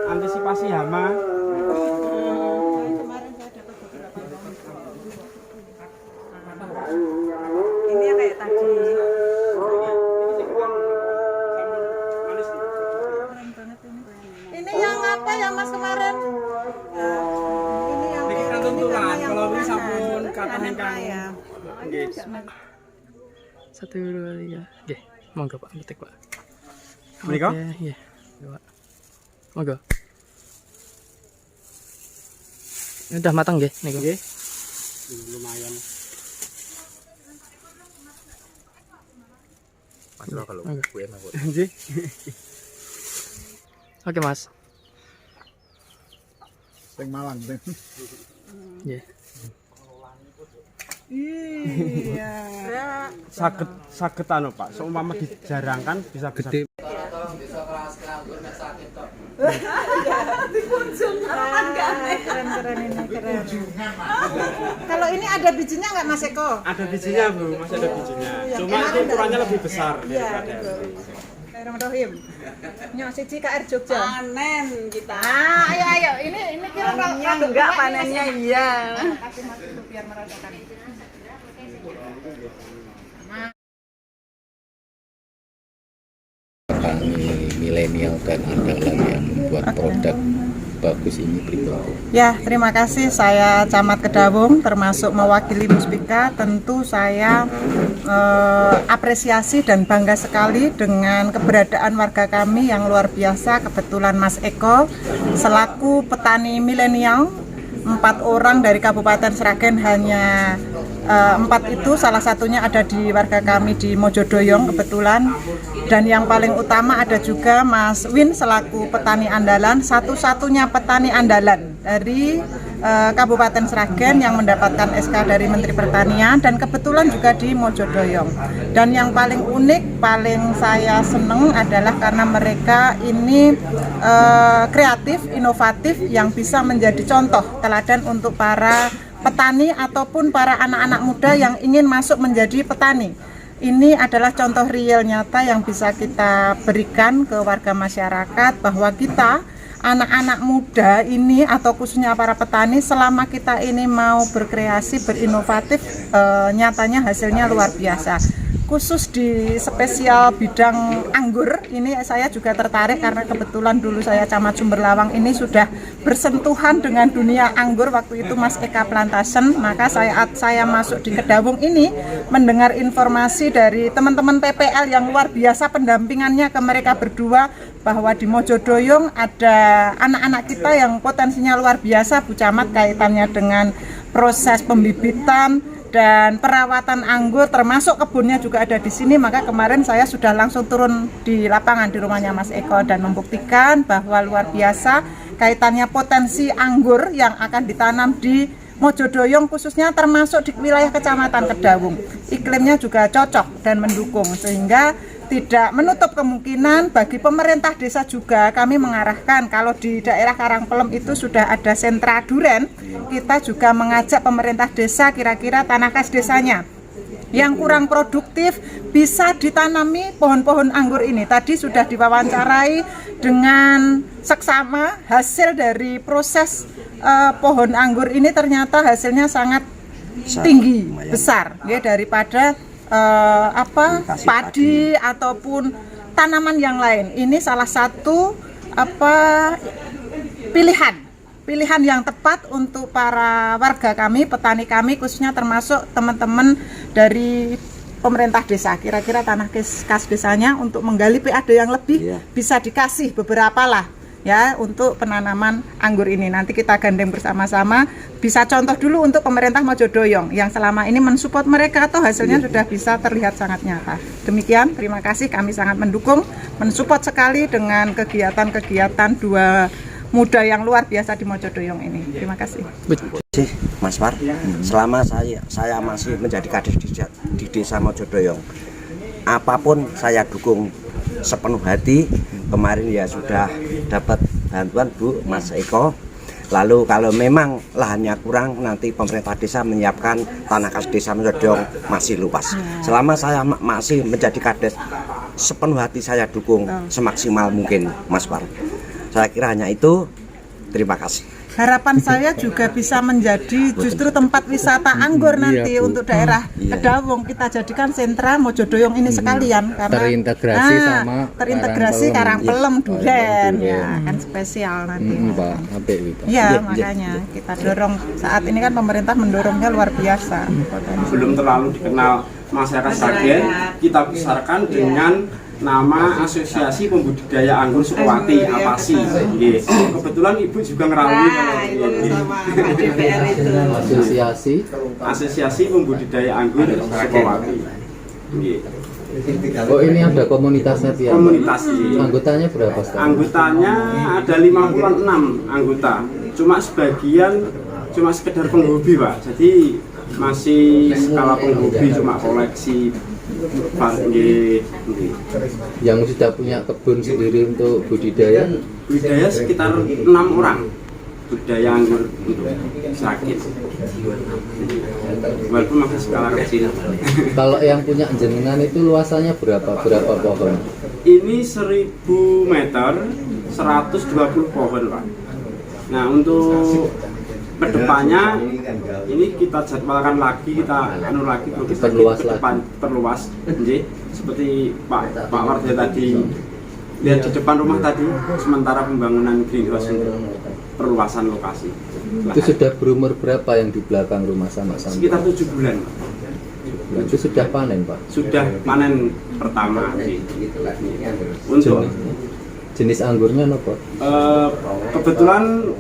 Antisipasi hama. Ini yang kayak tadi. Ini yang apa ya Mas kemarin? Ini yang Kalau ini sabun kata hengkang. Satu dua tiga. Oke, monggo Pak, petik Pak. Menika? Iya. Pak. Monggo. Ini udah matang nggih niku. Nggih. Lumayan. Mas kalau gue enak kok. Nggih. Oke, Mas. Sing Malang ben. Nggih. Iya. Saged anu Pak, seumpama dijarangkan bisa gede. Keren ini keren. Kalau ini ada bijinya nggak Mas Eko? Ada bijinya Bu, masih ada bijinya. Cuma itu ukurannya lebih besar daripada Bismillahirrahmanirrahim. Nyok siji KR Jogja. Panen kita. Ayo ini kira Panennya enggak, panennya iya. Kasih Mas itu biar merasakan. Petani milenial dan andalan yang membuat produk bagus ini pribadi. Ya, terima kasih. Saya Camat Kedawung, termasuk mewakili Muspika. Tentu saya apresiasi dan bangga sekali dengan keberadaan warga kami yang luar biasa. Kebetulan Mas Eko selaku petani milenial, 4 orang dari Kabupaten Sragen, hanya 4 itu salah satunya ada di warga kami di Mojodoyong kebetulan. Dan yang paling utama ada juga Mas Win selaku petani andalan, satu-satunya petani andalan dari Kabupaten Sragen yang mendapatkan SK dari Menteri Pertanian, dan kebetulan juga di Mojodoyong. Dan yang paling unik, paling saya seneng adalah karena mereka ini kreatif, inovatif, yang bisa menjadi contoh teladan untuk para petani ataupun para anak-anak muda yang ingin masuk menjadi petani. Ini adalah contoh real nyata yang bisa kita berikan ke warga masyarakat, bahwa kita anak-anak muda ini atau khususnya para petani, selama kita ini mau berkreasi, berinovatif, nyatanya hasilnya luar biasa. Khusus di spesial bidang anggur ini saya juga tertarik karena kebetulan dulu saya Camat Sumberlawang ini sudah bersentuhan dengan dunia anggur waktu itu Mas Eka Plantation. Maka saya masuk di Kedawung ini mendengar informasi dari teman-teman PPL yang luar biasa pendampingannya ke mereka berdua, bahwa di Mojodoyong ada anak-anak kita yang potensinya luar biasa Bu Camat, kaitannya dengan proses pembibitan dan perawatan anggur, termasuk kebunnya juga ada di sini. Maka kemarin saya sudah langsung turun di lapangan di rumahnya Mas Eko dan membuktikan bahwa luar biasa kaitannya potensi anggur yang akan ditanam di Mojodoyong khususnya, termasuk di wilayah Kecamatan Kedawung. Iklimnya juga cocok dan mendukung, sehingga tidak menutup kemungkinan bagi pemerintah desa juga. Kami mengarahkan kalau di daerah Karangpelem itu sudah ada sentra duren, kita juga mengajak pemerintah desa kira-kira tanah kas desanya yang kurang produktif bisa ditanami pohon-pohon anggur ini. Tadi sudah diwawancarai dengan seksama hasil dari proses pohon anggur ini, ternyata hasilnya sangat tinggi, besar ya, daripada padi ataupun tanaman yang lain. Ini salah satu pilihan yang tepat untuk para warga kami, petani kami, khususnya termasuk teman-teman dari pemerintah desa. Kira-kira tanah kas desanya untuk menggali PAD yang lebih bisa dikasih beberapa lah ya untuk penanaman anggur ini. Nanti kita gandeng bersama-sama. Bisa contoh dulu untuk pemerintah Mojodoyong yang selama ini mensupport mereka, atau hasilnya sudah bisa terlihat sangat nyata. Demikian, terima kasih, kami sangat mendukung, mensupport sekali dengan kegiatan-kegiatan dua muda yang luar biasa di Mojodoyong ini. Terima kasih. Mas Par, selama saya masih menjadi kades di desa Mojodoyong, apapun saya dukung sepenuh hati. Kemarin ya sudah dapat bantuan Bu Mas Eko, Lalu kalau memang lahannya kurang, nanti pemerintah desa menyiapkan tanah kas desa Mencodong masih luas. Selama saya masih menjadi kades, sepenuh hati saya dukung semaksimal mungkin, Mas Par. Saya kira hanya itu. Terima kasih. Harapan saya juga bisa menjadi justru tempat wisata anggur nanti untuk daerah Kedawung, kita jadikan sentra Mojodoyong ini sekalian karena terintegrasi sama terintegrasi Karangpelem, Duren ya kan spesial nanti. Pak, apik iki, Pak. Ya makanya kita dorong saat ini kan pemerintah mendorongnya luar biasa. Belum terlalu dikenal masyarakat Sragen, kita besarkan dengan nama Asosiasi Pembudidaya Anggur Sukowati APASI. Nggih. Kebetulan Ibu juga ngerawi sama DPR itu. Asosiasi Pembudidaya Anggur Sukowati. Nggih. Oh, ini ada komunitasnya Pian? Komunitas. Anggotanya berapa sekarang? Anggotanya ada 56 anggota. Cuma sebagian cuma sekedar penghobi, Pak. Jadi masih skala penghobi, cuma koleksi. Yang sudah punya kebun sendiri untuk budidaya? Budidaya sekitar 6 orang. Budidaya anggur untuk sakit. Walaupun masih skala kecil. Kalau yang punya jenengan itu luasannya berapa pohon? Ini 1000 meter, 120 pohon, Pak. Nah, untuk kedepannya ini kita jadwalkan lagi, kita perluas, seperti Pak Warga tadi lihat di depan rumah tadi, sementara pembangunan greenhouse untuk perluasan lokasi. Itu sudah berumur berapa yang di belakang rumah sama-sama? Sekitar 7 bulan, Pak. Itu sudah panen, Pak? Sudah panen pertama sih. Untuk jenis anggurnya apa? Kebetulan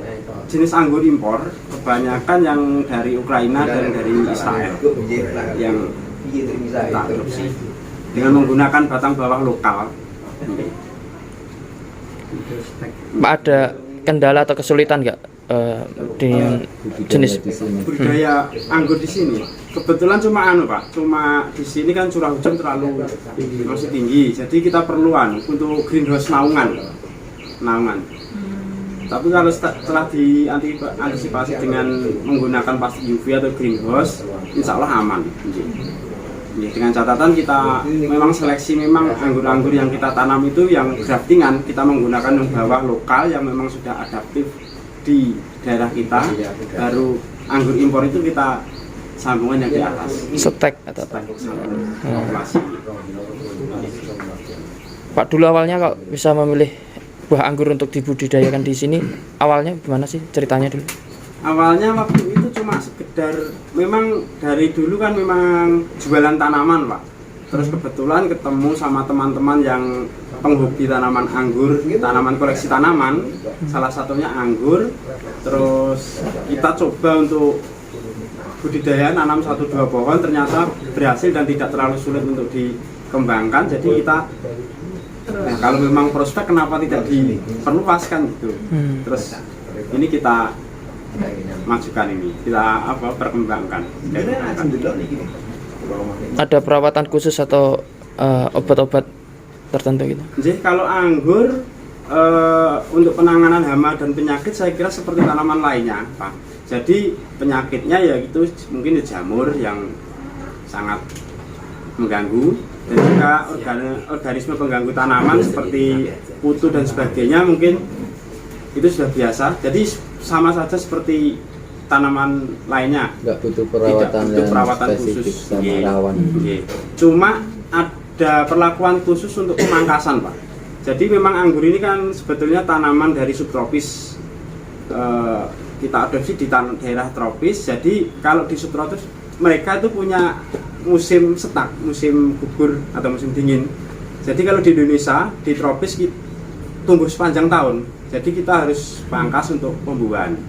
jenis anggur impor kebanyakan yang dari Ukraina dan dari Israel yang kita adopsi dengan menggunakan batang bawah lokal. Pak, ada kendala atau kesulitan nggak dengan jenis budidaya anggur di sini? Kebetulan cuma Pak, cuma di sini kan curah hujan terlalu masih tinggi, jadi kita perlu untuk greenhouse naungan. Tapi kalau setelah diantisipasi dengan menggunakan plastik UV atau greenhouse, insya Allah aman. Dengan catatan kita memang seleksi memang anggur-anggur yang kita tanam itu yang graftingan, kita menggunakan yang bawah lokal yang memang sudah adaptif di daerah kita. Baru anggur impor itu kita sambungan yang di atas. stek atau apa? Pak, dulu awalnya kok bisa memilih buah anggur untuk dibudidayakan di sini, awalnya gimana sih ceritanya dulu? Awalnya waktu itu cuma sekedar, memang dari dulu kan memang jualan tanaman, Pak. Terus kebetulan ketemu sama teman-teman yang penghobi tanaman anggur, tanaman koleksi tanaman, salah satunya anggur. Terus kita coba untuk budidaya nanam 1-2 pohon, ternyata berhasil dan tidak terlalu sulit untuk dikembangkan. Jadi kita kalau memang prospek kenapa tidak diperluas kan gitu. Terus ini kita majukan, ini kita perkembangkan. Ada perawatan khusus atau obat-obat tertentu gitu? Jadi kalau anggur untuk penanganan hama dan penyakit saya kira seperti tanaman lainnya, Pak. Jadi penyakitnya ya itu mungkin jamur yang sangat mengganggu, dan juga organisme pengganggu tanaman seperti kutu dan sebagainya mungkin itu sudah biasa. Jadi sama saja seperti tanaman lainnya, nggak butuh perawatan, tidak butuh perawatan spesifik khusus sama rawan. Cuma ada perlakuan khusus untuk pemangkasan, Pak. Jadi memang anggur ini kan sebetulnya tanaman dari subtropis, kita adopsi di daerah tropis. Jadi kalau di subtropis mereka itu punya musim setak, musim gugur atau musim dingin. Jadi kalau di Indonesia di tropis tumbuh sepanjang tahun. Jadi kita harus pangkas untuk pembuahan.